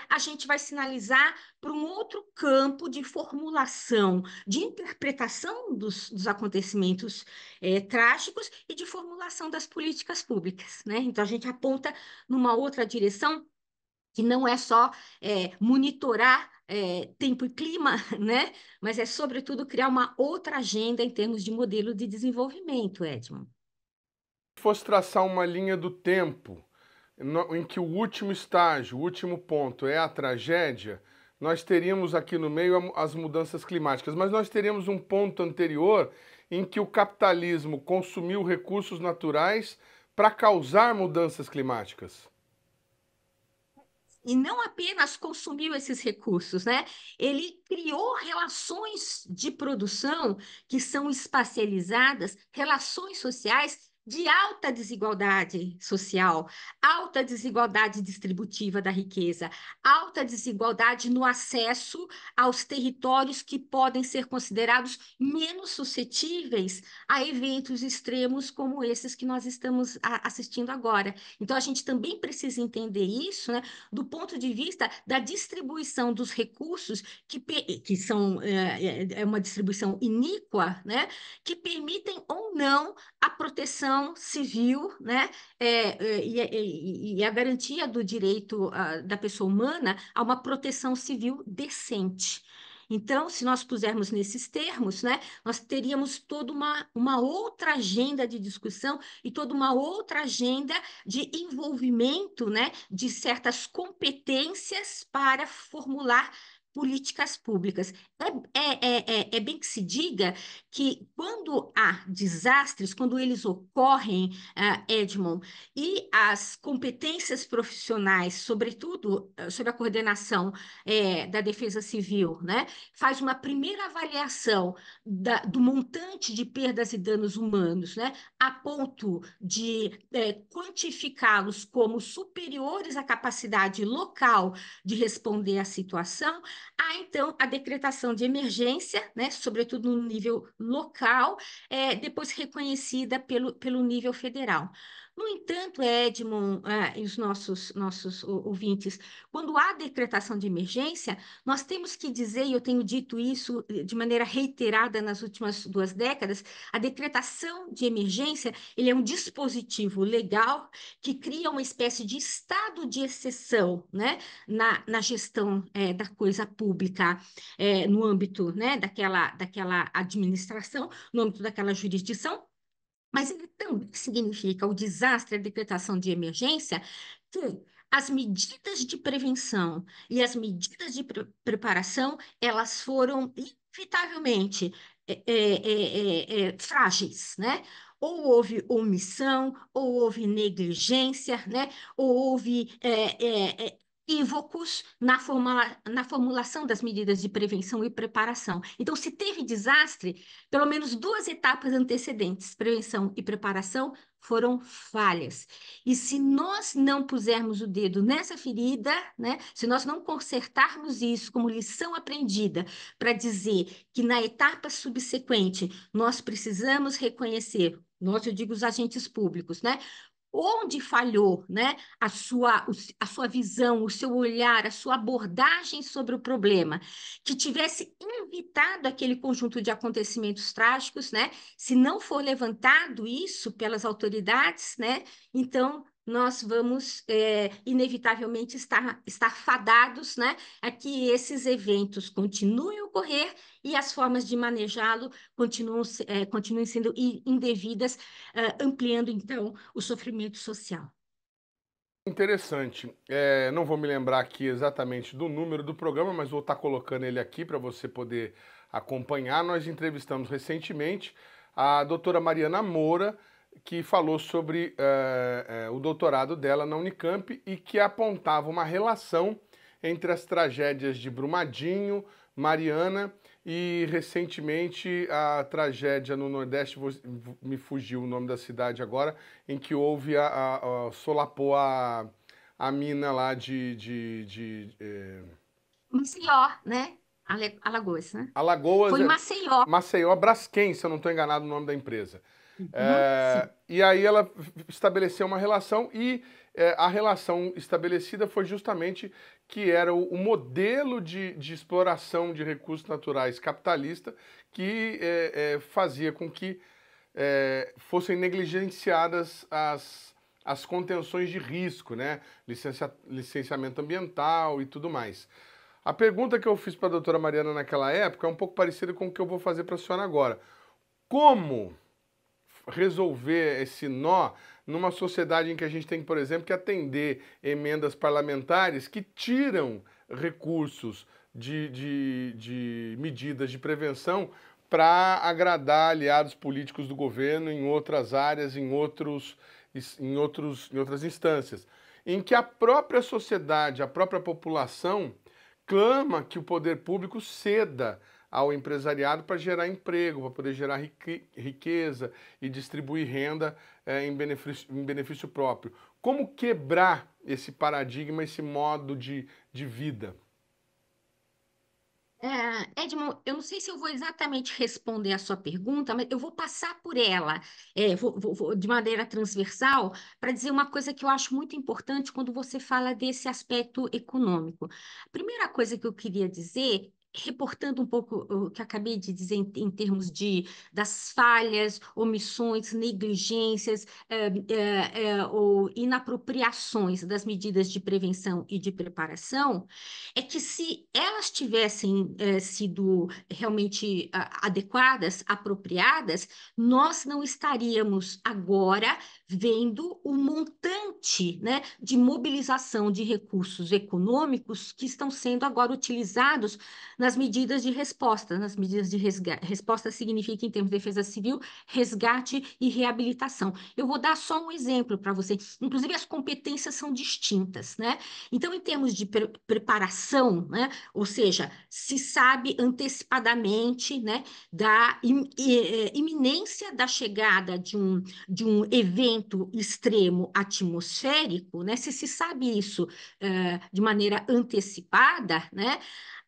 a gente vai sinalizar para um outro campo de formulação, de interpretação dos acontecimentos trágicos e de formulação das políticas públicas, né? Então, a gente aponta numa outra direção que não é só monitorar tempo e clima, né? Mas é, sobretudo, criar uma outra agenda em termos de modelo de desenvolvimento, Edmond. Se fosse traçar uma linha do tempo em que o último estágio, o último ponto é a tragédia, nós teríamos aqui no meio as mudanças climáticas, mas nós teríamos um ponto anterior em que o capitalismo consumiu recursos naturais para causar mudanças climáticas. E não apenas consumiu esses recursos, né? Ele criou relações de produção que são espacializadas, relações sociais de alta desigualdade social, alta desigualdade distributiva da riqueza, alta desigualdade no acesso aos territórios que podem ser considerados menos suscetíveis a eventos extremos como esses que nós estamos assistindo agora. Então, a gente também precisa entender isso, né, do ponto de vista da distribuição dos recursos, que são uma distribuição iníqua, né, que permitem ou não a proteção civil, né, e a garantia do direito da pessoa humana a uma proteção civil decente. Então, se nós pusermos nesses termos, né, nós teríamos toda uma outra agenda de discussão e toda uma outra agenda de envolvimento, né, de certas competências para formular políticas públicas. É bem que se diga que quando há desastres, quando eles ocorrem, Edmond, e as competências profissionais, sobretudo sobre a coordenação da defesa civil, né, faz uma primeira avaliação do montante de perdas e danos humanos, né, a ponto de quantificá-los como superiores à capacidade local de responder à situação, há, então, a decretação de emergência, né, sobretudo no nível local, depois reconhecida pelo nível federal. No entanto, Edmond, e os nossos ouvintes, quando há decretação de emergência, nós temos que dizer, e eu tenho dito isso de maneira reiterada nas últimas 2 décadas, a decretação de emergência, ele é um dispositivo legal que cria uma espécie de estado de exceção, né, na gestão da coisa pública, no âmbito, né, daquela administração, no âmbito daquela jurisdição, mas ele também significa o desastre, a decretação de emergência, que as medidas de prevenção e as medidas de preparação, elas foram inevitavelmente frágeis, né? Ou houve omissão, ou houve negligência, né? Ou houve equívocos na formulação das medidas de prevenção e preparação. Então, se teve desastre, pelo menos 2 etapas antecedentes, prevenção e preparação, foram falhas. E se nós não pusermos o dedo nessa ferida, né, se nós não consertarmos isso como lição aprendida, para dizer que na etapa subsequente nós precisamos reconhecer, nós, eu digo os agentes públicos, né, onde falhou, né, a sua visão, o seu olhar, a sua abordagem sobre o problema, que tivesse evitado aquele conjunto de acontecimentos trágicos, né? Se não for levantado isso pelas autoridades, né, então nós vamos inevitavelmente estar fadados, né, a que esses eventos continuem a ocorrer e as formas de manejá-lo continuem sendo indevidas, ampliando, então, o sofrimento social. Interessante. Não vou me lembrar aqui exatamente do número do programa, mas vou estar colocando ele aqui para você poder acompanhar. Nós entrevistamos recentemente a doutora Mariana Moura, que falou sobre o doutorado dela na Unicamp e que apontava uma relação entre as tragédias de Brumadinho, Mariana e, recentemente, a tragédia no Nordeste, me fugiu o nome da cidade agora, em que houve solapou a mina lá Maceió, né? Alagoas, né? Alagoas, Foi Maceió. Maceió Braskem, se eu não estou enganado no nome da empresa. Sim. E aí ela estabeleceu uma relação e a relação estabelecida foi justamente que era o modelo de exploração de recursos naturais capitalista que fazia com que fossem negligenciadas as contenções de risco, né? Licenciamento ambiental e tudo mais. A pergunta que eu fiz para a doutora Mariana naquela época é um pouco parecida com o que eu vou fazer para a senhora agora. Como resolver esse nó numa sociedade em que a gente tem, por exemplo, que atender emendas parlamentares que tiram recursos de medidas de prevenção para agradar aliados políticos do governo em outras áreas, em outras instâncias, em que a própria sociedade, a própria população clama que o poder público ceda ao empresariado para gerar emprego, para poder gerar riqueza e distribuir renda em benefício próprio. Como quebrar esse paradigma, esse modo de vida? Edmond, eu não sei se eu vou exatamente responder a sua pergunta, mas eu vou passar por ela, de maneira transversal, para dizer uma coisa que eu acho muito importante quando você fala desse aspecto econômico. A primeira coisa que eu queria dizer, reportando um pouco o que eu acabei de dizer em termos das falhas, omissões, negligências, ou inapropriações das medidas de prevenção e de preparação, é que se elas tivessem sido realmente adequadas, apropriadas, nós não estaríamos agora vendo o montante, né, de mobilização de recursos econômicos que estão sendo agora utilizados nas medidas de resposta. Nas medidas de resposta significa, em termos de defesa civil, resgate e reabilitação. Eu vou dar só um exemplo para você. Inclusive, as competências são distintas, né? Então, em termos de preparação, né, ou seja, se sabe antecipadamente, né, da iminência da chegada de um evento extremo atmosférico, né, se sabe isso de maneira antecipada, né,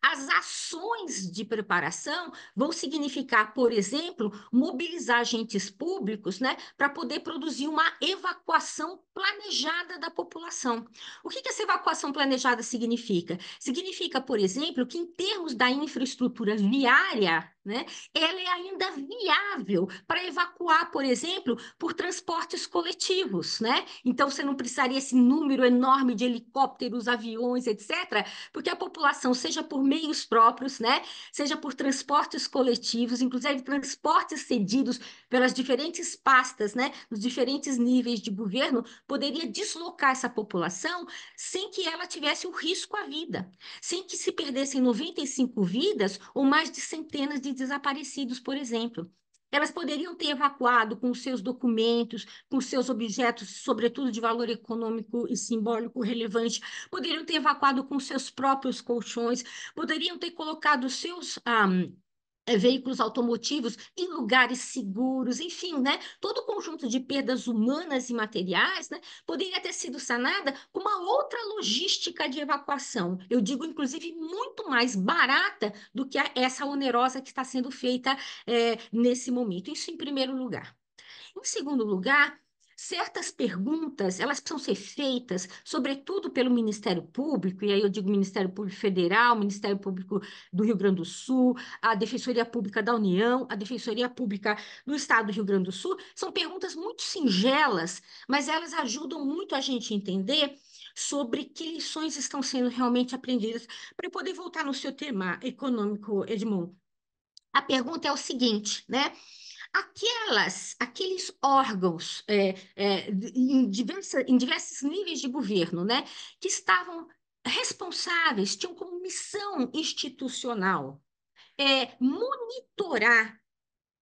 as ações de preparação vão significar, por exemplo, mobilizar agentes públicos, né, para poder produzir uma evacuação planejada da população. O que essa evacuação planejada significa? Significa, por exemplo, que em termos da infraestrutura viária, né, ela é ainda viável para evacuar, por exemplo, por transportes coletivos, né? Então, você não precisaria esse número enorme de helicópteros, aviões, etc., porque a população, seja por meios próprios, né, seja por transportes coletivos, inclusive transportes cedidos pelas diferentes pastas, né, nos diferentes níveis de governo, poderia deslocar essa população sem que ela tivesse o risco à vida, sem que se perdessem 95 vidas ou mais de centenas de desaparecidos, por exemplo. Elas poderiam ter evacuado com seus documentos, com seus objetos, sobretudo de valor econômico e simbólico relevante, poderiam ter evacuado com seus próprios colchões, poderiam ter colocado seus veículos automotivos em lugares seguros, enfim, né? Todo o conjunto de perdas humanas e materiais, né, poderia ter sido sanada com uma outra logística de evacuação. Eu digo, inclusive, muito mais barata do que essa onerosa que está sendo feita nesse momento. Isso em primeiro lugar. Em segundo lugar, certas perguntas, elas precisam ser feitas, sobretudo pelo Ministério Público, e aí eu digo Ministério Público Federal, Ministério Público do Rio Grande do Sul, a Defensoria Pública da União, a Defensoria Pública do Estado do Rio Grande do Sul, são perguntas muito singelas, mas elas ajudam muito a gente a entender sobre que lições estão sendo realmente aprendidas. Para poder voltar no seu tema econômico, Edmond, a pergunta é o seguinte, né? Aqueles órgãos em diversos níveis de governo, né, que estavam responsáveis, tinham como missão institucional monitorar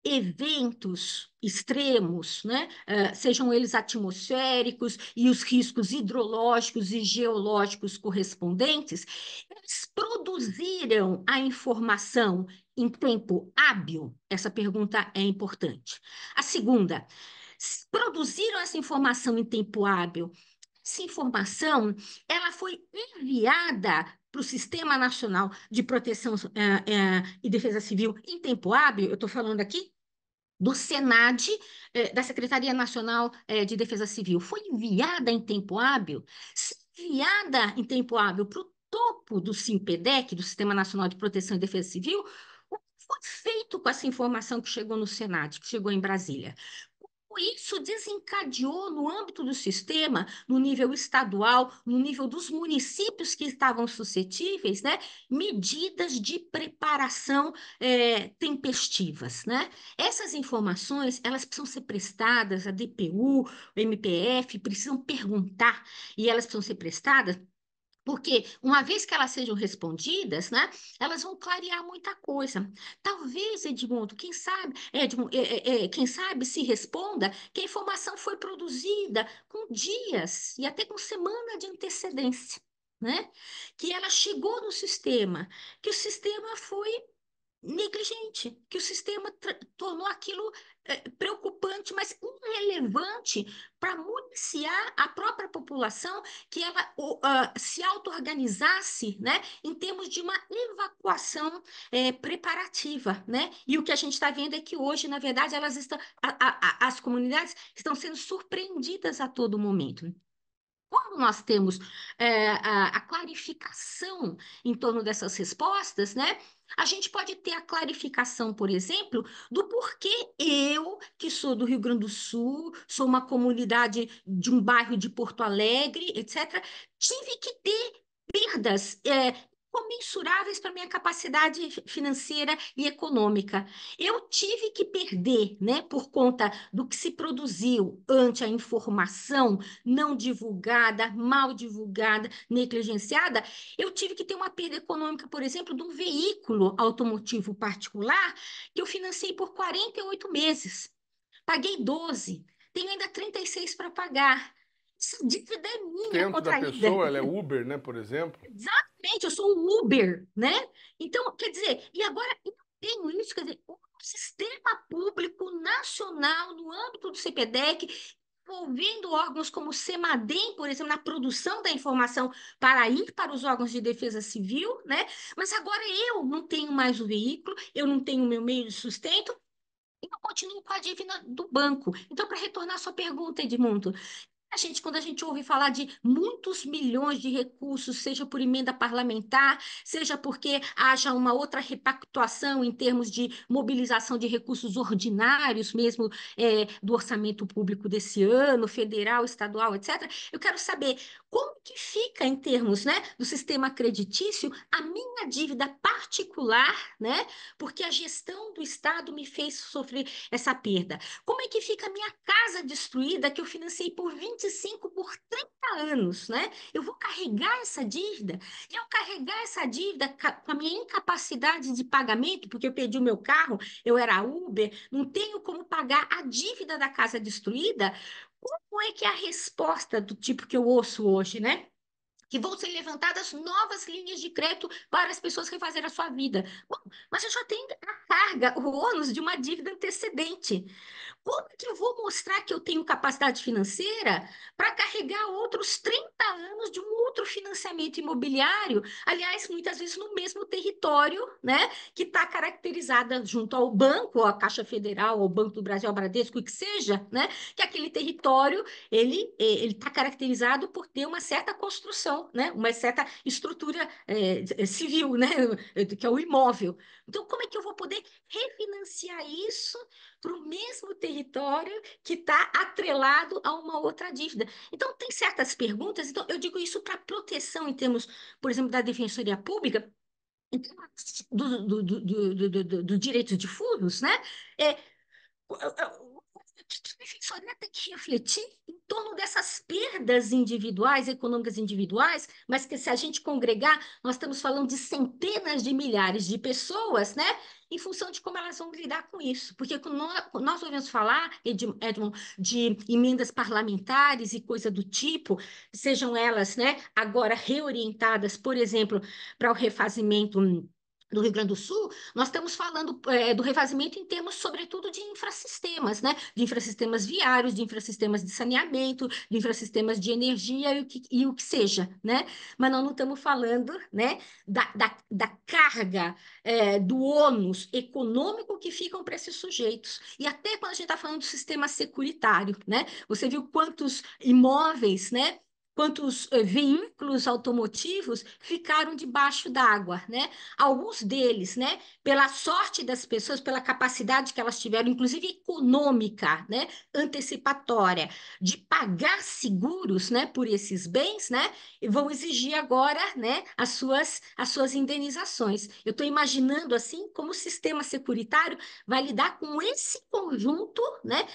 eventos extremos, né, sejam eles atmosféricos e os riscos hidrológicos e geológicos correspondentes, eles produziram a informação em tempo hábil? Essa pergunta é importante. A segunda, produziram essa informação em tempo hábil? Essa informação, ela foi enviada para o Sistema Nacional de Proteção e Defesa Civil em tempo hábil? Eu estou falando aqui do SENADE, da Secretaria Nacional de Defesa Civil, foi enviada em tempo hábil? Se enviada em tempo hábil para o topo do SIMPEDEC, do Sistema Nacional de Proteção e Defesa Civil, o que foi feito com essa informação que chegou no SENADE, que chegou em Brasília? Isso desencadeou no âmbito do sistema, no nível estadual, no nível dos municípios que estavam suscetíveis, né, medidas de preparação tempestivas, né? Essas informações, elas precisam ser prestadas, a DPU, o MPF, precisam perguntar, e elas precisam ser prestadas porque, uma vez que elas sejam respondidas, né, elas vão clarear muita coisa. Talvez, Edmundo, quem sabe, quem sabe se responda que a informação foi produzida com dias e até com semana de antecedência, né? Que ela chegou no sistema, que o sistema foi negligente, que o sistema tornou aquilo preocupante, mas irrelevante para municiar a própria população, que ela se auto-organizasse, né, em termos de uma evacuação preparativa, né? E o que a gente está vendo é que hoje, na verdade, elas estão, as comunidades estão sendo surpreendidas a todo momento. Quando nós temos a clarificação em torno dessas respostas, né? A gente pode ter a clarificação, por exemplo, do porquê eu, que sou do Rio Grande do Sul, sou uma comunidade de um bairro de Porto Alegre, etc., tive que ter perdas comensuráveis para minha capacidade financeira e econômica. Eu tive que perder, né, por conta do que se produziu ante a informação não divulgada, mal divulgada, negligenciada. Eu tive que ter uma perda econômica, por exemplo, de um veículo automotivo particular que eu financei por 48 meses. Paguei 12, tenho ainda 36 para pagar. Essa dívida é minha Dentro da contraída. pessoa, ela é Uber, né, por exemplo. Exatamente, eu sou um Uber, né? Então, quer dizer, e agora eu tenho isso, quer dizer, o sistema público nacional, no âmbito do CPDEC, envolvendo órgãos como o CEMADEM, por exemplo, na produção da informação para ir para os órgãos de defesa civil, né? Mas agora eu não tenho mais o veículo, eu não tenho o meu meio de sustento, e eu continuo com a dívida do banco. Então, para retornar à sua pergunta, Edmundo, quando a gente ouve falar de muitos milhões de recursos, seja por emenda parlamentar, seja porque haja uma outra repactuação em termos de mobilização de recursos ordinários, mesmo do orçamento público desse ano, federal, estadual, etc., eu quero saber como que fica em termos, né, do sistema creditício a minha dívida particular, né, porque a gestão do Estado me fez sofrer essa perda. Como é que fica a minha casa destruída que eu financei por 25, por 30 anos, né? Eu vou carregar essa dívida, e ao carregar essa dívida com a minha incapacidade de pagamento, porque eu perdi o meu carro, eu era Uber, não tenho como pagar a dívida da casa destruída, como é que é a resposta do tipo que eu ouço hoje, né? Que vão ser levantadas novas linhas de crédito para as pessoas refazerem a sua vida. Bom, mas eu já tenho a carga, o ônus de uma dívida antecedente. Como que eu vou mostrar que eu tenho capacidade financeira para carregar outros 30 anos de um outro financiamento imobiliário? Aliás, muitas vezes no mesmo território, né, que está caracterizada junto ao banco, ou à Caixa Federal, ao Banco do Brasil, ao Bradesco, o que seja, né, que aquele território ele está caracterizado por ter uma certa construção, né, uma certa estrutura civil, né, que é o imóvel. Então, como é que eu vou poder refinanciar isso para o mesmo território que está atrelado a uma outra dívida? Então, tem certas perguntas, então eu digo isso para proteção em termos, por exemplo, da Defensoria Pública, em termos do direito de furos, né? É, a Defensoria tem que refletir em torno dessas perdas individuais, econômicas individuais, mas que se a gente congregar, nós estamos falando de centenas de milhares de pessoas, né? Em função de como elas vão lidar com isso. Porque quando nós ouvimos falar, Edmond, de emendas parlamentares e coisa do tipo, sejam elas, né, agora reorientadas, por exemplo, para o refazimento do Rio Grande do Sul, nós estamos falando do refazimento em termos, sobretudo, de infrassistemas, né? De infrassistemas viários, de infrassistemas de saneamento, de infrassistemas de energia e o que seja, né? Mas nós não estamos falando, né, da carga, do ônus econômico que ficam para esses sujeitos. E até quando a gente está falando do sistema securitário, né? Você viu quantos imóveis, né? Quantos veículos automotivos ficaram debaixo d'água, né? Alguns deles, né, pela sorte das pessoas, pela capacidade que elas tiveram, inclusive econômica, né, antecipatória, de pagar seguros, né, por esses bens, né, e vão exigir agora, né, as suas indenizações. Eu estou imaginando assim como o sistema securitário vai lidar com esse conjunto, né,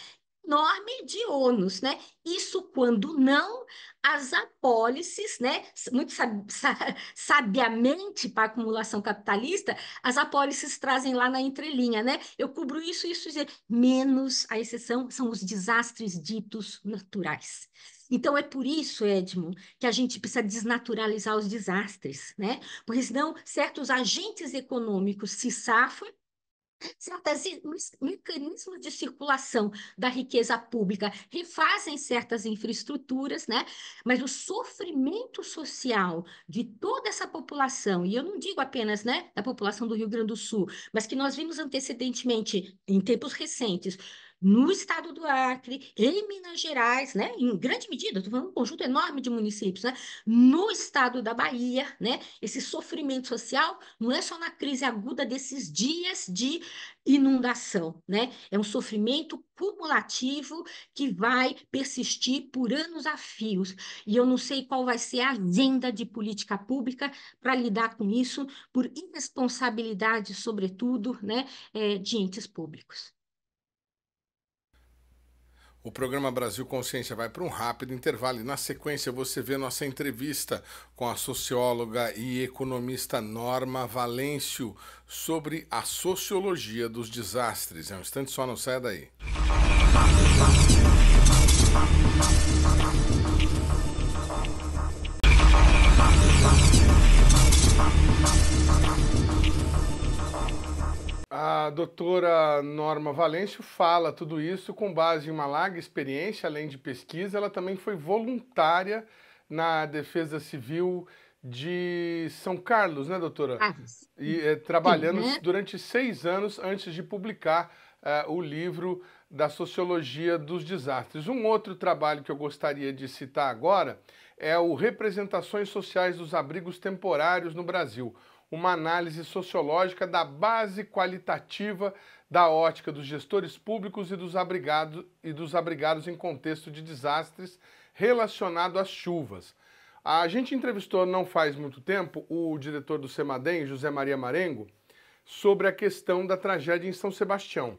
enorme de ônus, né? Isso quando não as apólices, né? Muito sabiamente para a acumulação capitalista, as apólices trazem lá na entrelinha, né? Eu cubro isso, menos a exceção são os desastres ditos naturais. Então, é por isso, Edmond, que a gente precisa desnaturalizar os desastres, né? Porque senão certos agentes econômicos se safam, certos mecanismos de circulação da riqueza pública refazem certas infraestruturas, né? Mas o sofrimento social de toda essa população, e eu não digo apenas, né, da população do Rio Grande do Sul, mas que nós vimos antecedentemente, em tempos recentes, no estado do Acre, em Minas Gerais, né, em grande medida, estou falando de um conjunto enorme de municípios, né, no estado da Bahia, né, esse sofrimento social não é só na crise aguda desses dias de inundação, né? É um sofrimento cumulativo que vai persistir por anos a fios. E eu não sei qual vai ser a agenda de política pública para lidar com isso, por irresponsabilidade, sobretudo, né, de entes públicos. O programa Brasil Consciência vai para um rápido intervalo e, na sequência, você vê nossa entrevista com a socióloga e economista Norma Valêncio sobre a sociologia dos desastres. É um instante só, não saia daí. A doutora Norma Valêncio fala tudo isso com base em uma larga experiência, além de pesquisa. Ela também foi voluntária na Defesa Civil de São Carlos, né, doutora? Ah, E sim, trabalhando né? durante 6 anos antes de publicar o livro da Sociologia dos Desastres. Um outro trabalho que eu gostaria de citar agora é o Representações Sociais dos Abrigos Temporários no Brasil, uma análise sociológica da base qualitativa da ótica dos gestores públicos e dos abrigados em contexto de desastres relacionado às chuvas. A gente entrevistou não faz muito tempo o diretor do CEMADEM, José Maria Marengo, sobre a questão da tragédia em São Sebastião.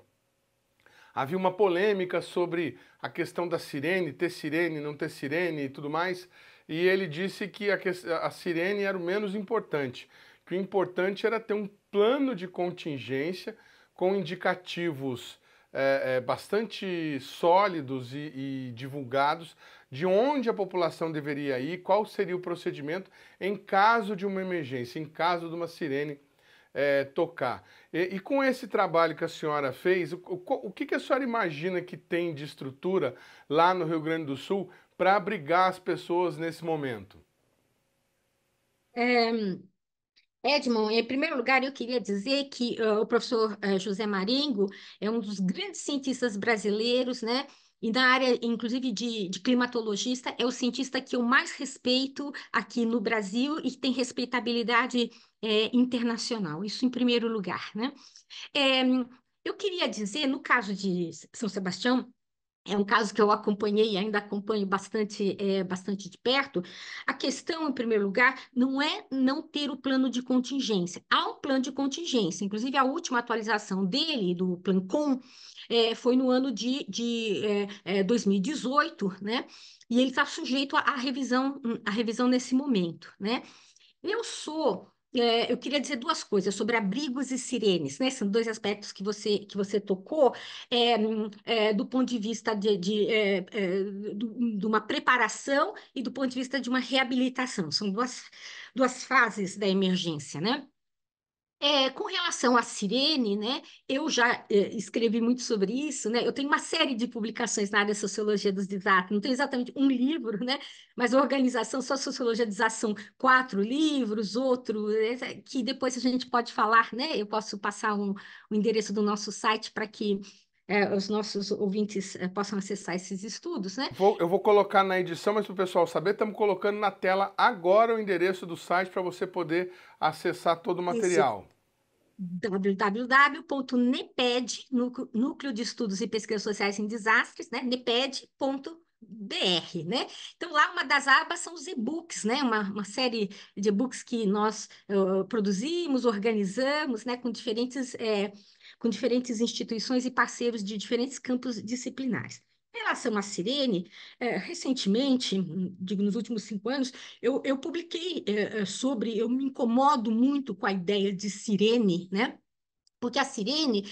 Havia uma polêmica sobre a questão da sirene, ter sirene, não ter sirene e tudo mais, e ele disse que a sirene era o menos importante, que o importante era ter um plano de contingência com indicativos bastante sólidos e divulgados de onde a população deveria ir, qual seria o procedimento em caso de uma emergência, em caso de uma sirene tocar. E com esse trabalho que a senhora fez, o que a senhora imagina que tem de estrutura lá no Rio Grande do Sul para abrigar as pessoas nesse momento? Edmond, em primeiro lugar, eu queria dizer que o professor José Marengo é um dos grandes cientistas brasileiros, né? E na área, inclusive, de climatologista, é o cientista que eu mais respeito aqui no Brasil e que tem respeitabilidade internacional. Isso em primeiro lugar, né? É, eu queria dizer, no caso de São Sebastião, é um caso que eu acompanhei e ainda acompanho bastante, bastante de perto. A questão, em primeiro lugar, não é não ter o plano de contingência. Há um plano de contingência. Inclusive, a última atualização dele, do Plancom, foi no ano de 2018, né? E ele está sujeito à revisão nesse momento, né? Eu queria dizer duas coisas sobre abrigos e sirenes, né? São dois aspectos que você tocou, do ponto de vista de uma preparação e do ponto de vista de uma reabilitação. São duas fases da emergência, né? Com relação à sirene, né, eu já escrevi muito sobre isso, né, eu tenho uma série de publicações na área de sociologia dos desastres, não tenho exatamente um livro, né, mas a organização, só sociologia dos desastres são 4 livros, outro, que depois a gente pode falar, né, eu posso passar o endereço do nosso site para que os nossos ouvintes possam acessar esses estudos, né. Eu vou colocar na edição, mas para o pessoal saber, estamos colocando na tela agora o endereço do site para você poder acessar todo o Isso, material. www.neped, Núcleo de Estudos e Pesquisas Sociais em Desastres, né? neped.br, né? Então, lá uma das abas são os e-books, né? Uma série de e-books que nós produzimos, organizamos, né? Com diferentes instituições e parceiros de diferentes campos disciplinares. Em relação à Sirene, recentemente, digo, nos últimos 5 anos, eu publiquei eu me incomodo muito com a ideia de sirene, né? Porque a sirene,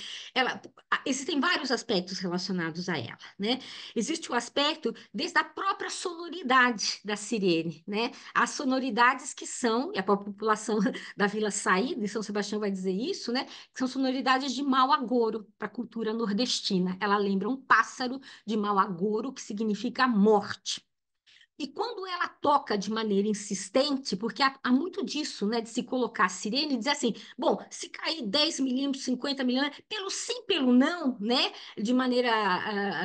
existem vários aspectos relacionados a ela, né? Existe o aspecto desde a própria sonoridade da sirene, né? As sonoridades que são, e a população da Vila Saída, de São Sebastião vai dizer isso, né? Que são sonoridades de mau agouro para a cultura nordestina. Ela lembra um pássaro de mau agouro, que significa morte. E quando ela toca de maneira insistente, porque há muito disso, né, de se colocar a sirene e dizer assim, bom, se cair 10 milímetros, 50 milímetros, pelo sim, pelo não, né, de maneira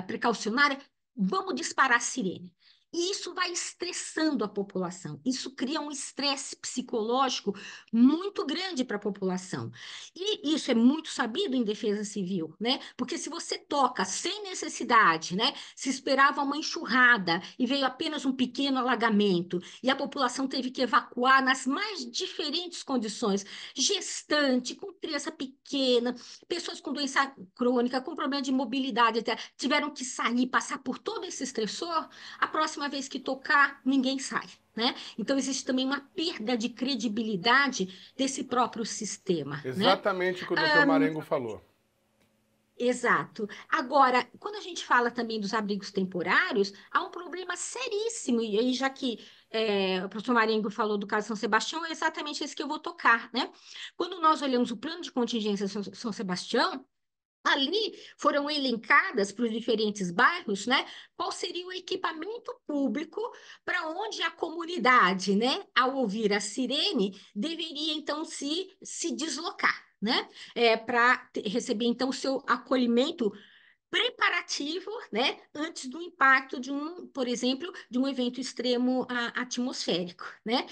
precaucionária, vamos disparar a sirene. E isso vai estressando a população. Isso cria um estresse psicológico muito grande para a população. E isso é muito sabido em defesa civil, né? Porque se você toca sem necessidade, né? Se esperava uma enxurrada e veio apenas um pequeno alagamento, e a população teve que evacuar nas mais diferentes condições, gestante, com criança pequena, pessoas com doença crônica, com problema de mobilidade, até, tiveram que sair, passar por todo esse estressor, a próxima vez que tocar, ninguém sai. Né? Então, existe também uma perda de credibilidade desse próprio sistema. Né? Exatamente o que o Dr. Marengo falou. Exato. Agora, quando a gente fala também dos abrigos temporários, há um problema seríssimo, e aí já que o professor Marengo falou do caso São Sebastião, é exatamente esse que eu vou tocar, né? Quando nós olhamos o plano de contingência São Sebastião, ali foram elencadas para os diferentes bairros, né? Qual seria o equipamento público para onde a comunidade, né, ao ouvir a sirene, deveria então se deslocar, né? Para receber então o seu acolhimento preparativo, né, antes do impacto de por exemplo, de um evento extremo atmosférico, né?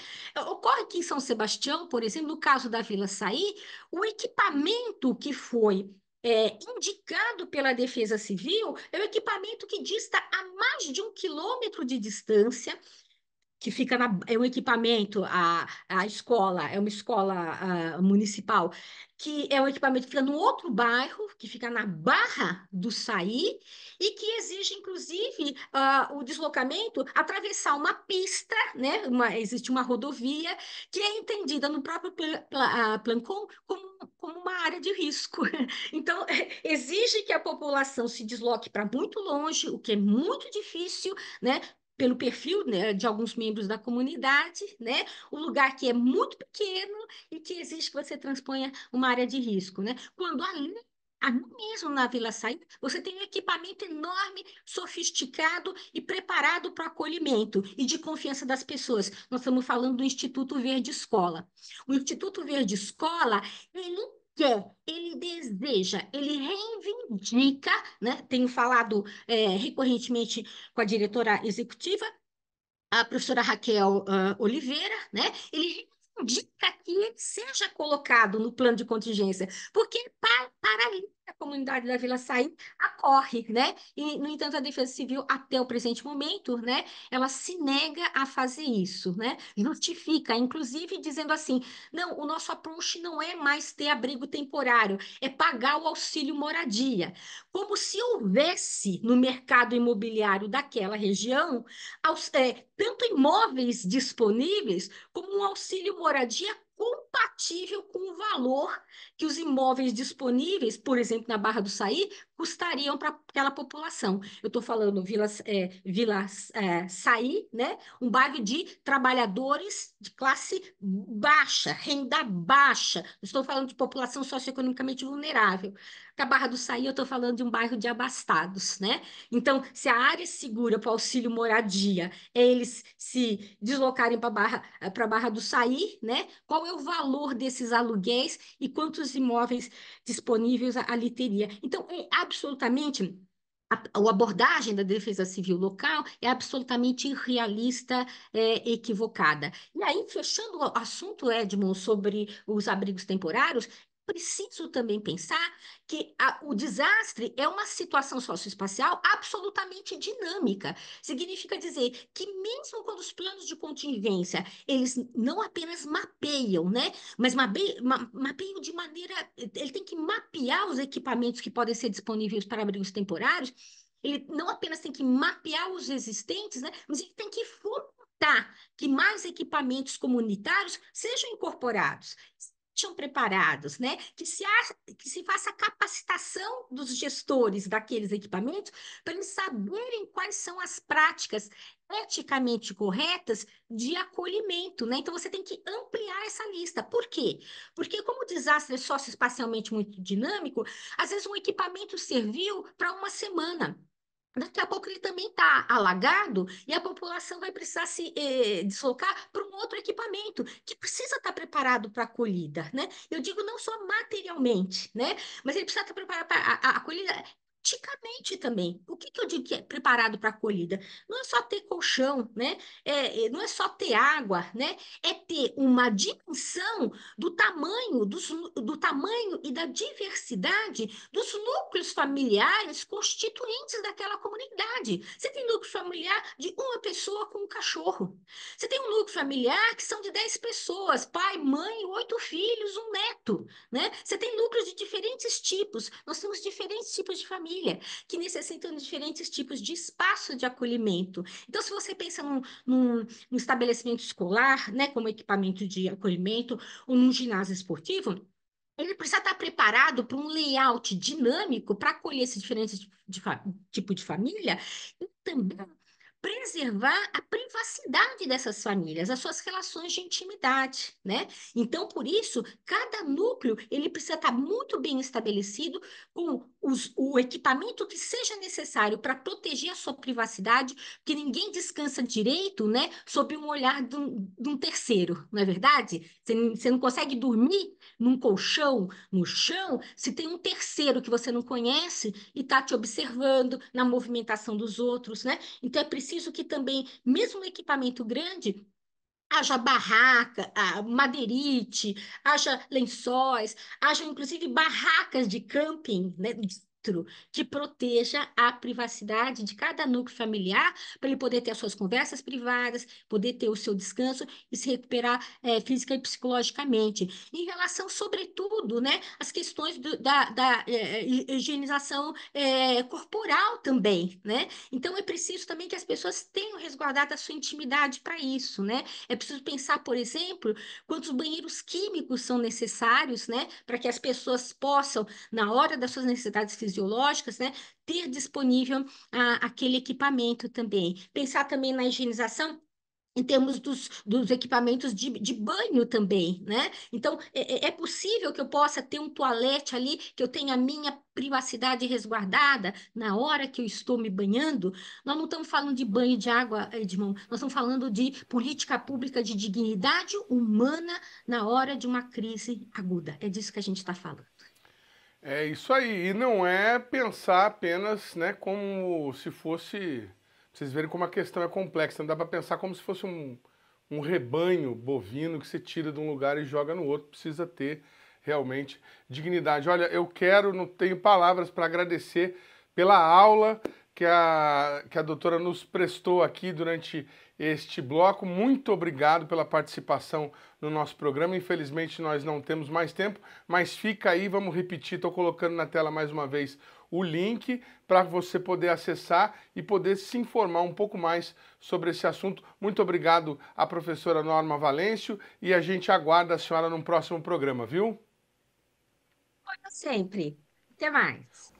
Ocorre que em São Sebastião, por exemplo, no caso da Vila Saí, o equipamento que foi indicado pela Defesa Civil é o equipamento que dista a mais de 1 quilômetro de distância, que fica é um equipamento, a escola, é uma escola municipal, que é um equipamento que fica no outro bairro, que fica na Barra do Saí, e que exige, inclusive, o deslocamento, atravessar uma pista, né? Existe uma rodovia, que é entendida no próprio Plancom como uma área de risco. Então, exige que a população se desloque para muito longe, o que é muito difícil, né? Pelo perfil, né, de alguns membros da comunidade, né, um lugar que é muito pequeno e que exige que você transponha uma área de risco, né? Quando ali mesmo na Vila Saída, você tem um equipamento enorme, sofisticado e preparado para o acolhimento e de confiança das pessoas. Nós estamos falando do Instituto Verde Escola. O Instituto Verde Escola, ele quer, ele deseja, ele reivindica, né? Tenho falado recorrentemente com a diretora executiva, a professora Raquel Oliveira, né? Ele indica que ele seja colocado no plano de contingência, porque para ali a comunidade da Vila Saí acorre, né? E, no entanto, a Defesa Civil, até o presente momento, né, ela se nega a fazer isso, né? Justifica, inclusive, dizendo assim: não, o nosso approach não é mais ter abrigo temporário, é pagar o auxílio moradia. Como se houvesse no mercado imobiliário daquela região tanto imóveis disponíveis como um auxílio moradia compatível com o valor que os imóveis disponíveis, por exemplo, na Barra do Saí, custariam para aquela população. Eu estou falando Vila Saí, né? Um bairro de trabalhadores de classe baixa, renda baixa. Estou falando de população socioeconomicamente vulnerável. Na Barra do Saí, eu estou falando de um bairro de abastados, né? Então, se a área é segura para o auxílio moradia é eles se deslocarem para a Barra do Saí, né? Qual é o valor desses aluguéis e quantos imóveis disponíveis ali teria? Então, é absolutamente a abordagem da defesa civil local é absolutamente irrealista, equivocada. E aí, fechando o assunto, Edmond, sobre os abrigos temporários, preciso também pensar que o desastre é uma situação socioespacial absolutamente dinâmica. Significa dizer que mesmo quando os planos de contingência, eles não apenas mapeiam, né? Mas mapeiam de maneira... Ele tem que mapear os equipamentos que podem ser disponíveis para abrigos temporários. Ele não apenas tem que mapear os existentes, né? Mas ele tem que fomentar que mais equipamentos comunitários sejam incorporados. estejam preparados, né? Que se faça a capacitação dos gestores daqueles equipamentos para eles saberem quais são as práticas eticamente corretas de acolhimento, né? Então você tem que ampliar essa lista. Por quê? Porque como o desastre é socioespacialmente muito dinâmico, às vezes um equipamento serviu para uma semana. Daqui a pouco ele também está alagado e a população vai precisar se deslocar para um outro equipamento que precisa estar preparado para a acolhida, né? Eu digo não só materialmente, né? Mas ele precisa estar preparado para a acolhida eticamente também. O que que eu digo que é preparado para a acolhida? Não é só ter colchão, né? Não é só ter água, né? É ter uma dimensão do tamanho e da diversidade dos núcleos familiares constituintes daquela comunidade. Você tem núcleo familiar de uma pessoa com um cachorro. Você tem um núcleo familiar que são de 10 pessoas, pai, mãe, 8 filhos, um neto, né? Você tem núcleos de diferentes tipos. Nós temos diferentes tipos de família que necessitam de diferentes tipos de espaço de acolhimento. Então, se você pensa num estabelecimento escolar, né, como equipamento de acolhimento, ou num ginásio esportivo, ele precisa estar preparado para um layout dinâmico para acolher esse diferente tipo de família e também preservar a privacidade dessas famílias, as suas relações de intimidade, né? Então, por isso, cada núcleo ele precisa estar muito bem estabelecido com o equipamento que seja necessário para proteger a sua privacidade, porque ninguém descansa direito, né, sob um olhar de um terceiro, não é verdade? Você não consegue dormir num colchão, no chão, se tem um terceiro que você não conhece e está te observando na movimentação dos outros, né? Então é preciso que também, mesmo no equipamento grande, haja barraca, madeirite, haja lençóis, haja inclusive barracas de camping, né, dentro, que proteja a privacidade de cada núcleo familiar, para ele poder ter as suas conversas privadas, poder ter o seu descanso e se recuperar física e psicologicamente. Em relação, sobretudo, né, às questões da higienização corporal também, né? Então é preciso também que as pessoas tenham resguardado a sua intimidade para isso, né? É preciso pensar, por exemplo, quantos banheiros químicos são necessários, né, para que as pessoas possam, na hora das suas necessidades fisiológicas, né, ter disponível aquele equipamento também. Pensar também na higienização em termos dos equipamentos de banho também, né? Então, é possível que eu possa ter um toalete ali, que eu tenha a minha privacidade resguardada na hora que eu estou me banhando? Nós não estamos falando de banho de água, Edmond, nós estamos falando de política pública de dignidade humana na hora de uma crise aguda. É disso que a gente está falando. É isso aí, e não é pensar apenas, né, como se fosse, vocês verem como a questão é complexa, não dá para pensar como se fosse um rebanho bovino que você tira de um lugar e joga no outro, precisa ter realmente dignidade. Olha, não tenho palavras para agradecer pela aula que a doutora nos prestou aqui durante este bloco. Muito obrigado pela participação no nosso programa. Infelizmente nós não temos mais tempo, mas fica aí, vamos repetir, estou colocando na tela mais uma vez o link para você poder acessar e poder se informar um pouco mais sobre esse assunto. Muito obrigado à professora Norma Valêncio e a gente aguarda a senhora num próximo programa, viu? Sempre. Até mais.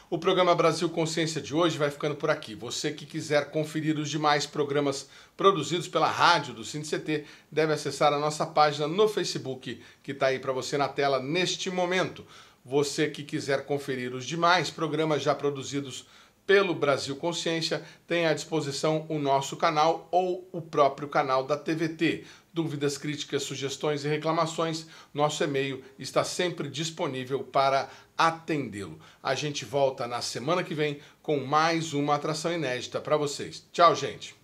O programa Brasil Consciência de hoje vai ficando por aqui. Você que quiser conferir os demais programas produzidos pela rádio do CINDCT deve acessar a nossa página no Facebook, que está aí para você na tela neste momento. Você que quiser conferir os demais programas já produzidos pelo Brasil Consciência, tem à disposição o nosso canal ou o próprio canal da TVT. Dúvidas, críticas, sugestões e reclamações, nosso e-mail está sempre disponível para atendê-lo. A gente volta na semana que vem com mais uma atração inédita para vocês. Tchau, gente!